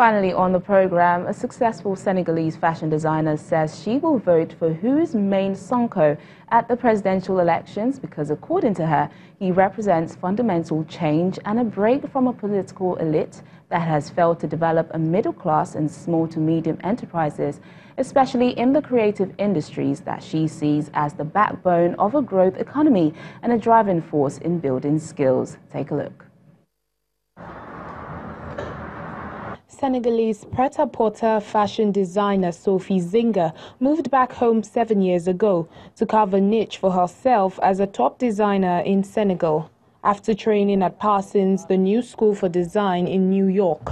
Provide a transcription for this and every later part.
Finally, on the program, a successful Senegalese fashion designer says she will vote for whose main Sonko at the presidential elections because, according to her, he represents fundamental change and a break from a political elite that has failed to develop a middle class and small to medium enterprises, especially in the creative industries that she sees as the backbone of a growth economy and a driving force in building skills. Take a look. Senegalese pret-a-porter fashion designer Sophie Zinga moved back home 7 years ago to carve a niche for herself as a top designer in Senegal, after training at Parsons, the new school for design in New York.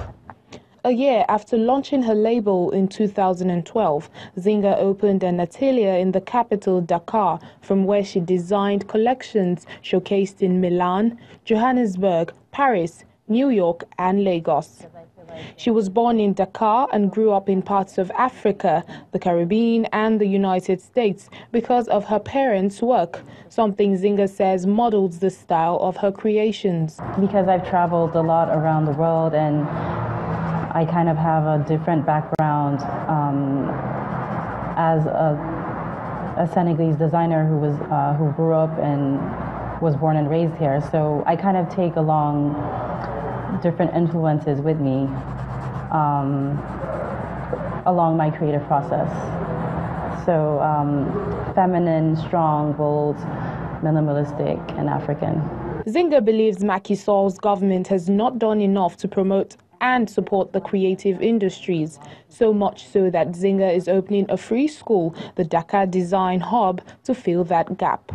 A year after launching her label in 2012, Zinga opened an atelier in the capital, Dakar, from where she designed collections showcased in Milan, Johannesburg, Paris, New York and Lagos. She was born in Dakar and grew up in parts of Africa, the Caribbean and the United States because of her parents' work, something Zinga says models the style of her creations. Because I've traveled a lot around the world and I kind of have a different background as a Senegalese designer who grew up and was born and raised here. So I kind of take along different influences with me along my creative process. So feminine, strong, bold, minimalistic, and African. Zinga believes Macky Sall's government has not done enough to promote and support the creative industries, so much so that Zinga is opening a free school, the Dakar Design Hub, to fill that gap.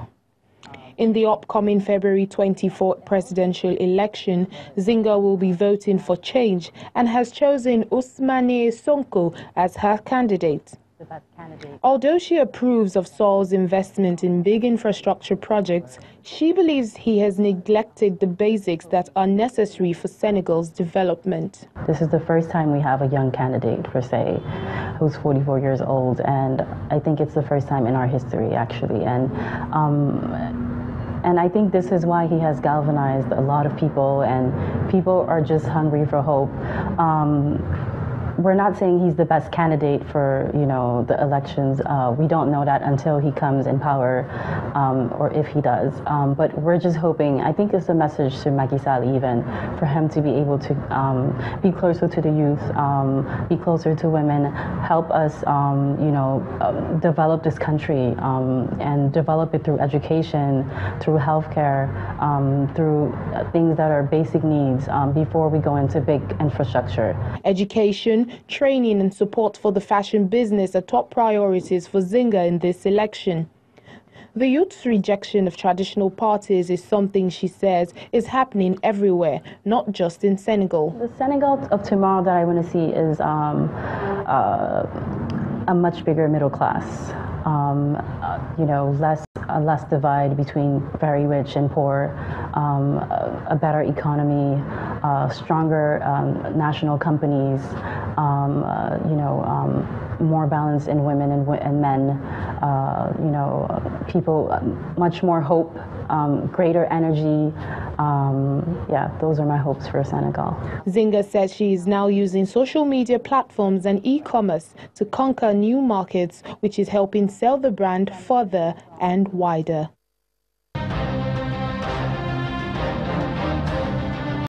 In the upcoming February 24 presidential election, Zinga will be voting for change and has chosen Ousmane Sonko as her candidate. Although she approves of Sall's investment in big infrastructure projects, she believes he has neglected the basics that are necessary for Senegal's development. This is the first time we have a young candidate, per se, who's 44 years old, and I think it's the first time in our history, actually. And I think this is why he has galvanized a lot of people, and people are just hungry for hope. We're not saying he's the best candidate for, the elections. We don't know that until he comes in power, or if he does. But we're just hoping, I think it's a message to Macky Sall even, for him to be able to be closer to the youth, be closer to women, help us, develop this country, and develop it through education, through healthcare, through things that are basic needs before we go into big infrastructure. Education, training and support for the fashion business are top priorities for Zinga in this election. The youth's rejection of traditional parties is something she says is happening everywhere, not just in Senegal. The Senegal of tomorrow that I want to see is a much bigger middle class, less divide between very rich and poor, a better economy, stronger national companies, more balance in women and men, people, much more hope, greater energy. Those are my hopes for Senegal. Zinga says she is now using social media platforms and e-commerce to conquer new markets, which is helping sell the brand further and wider.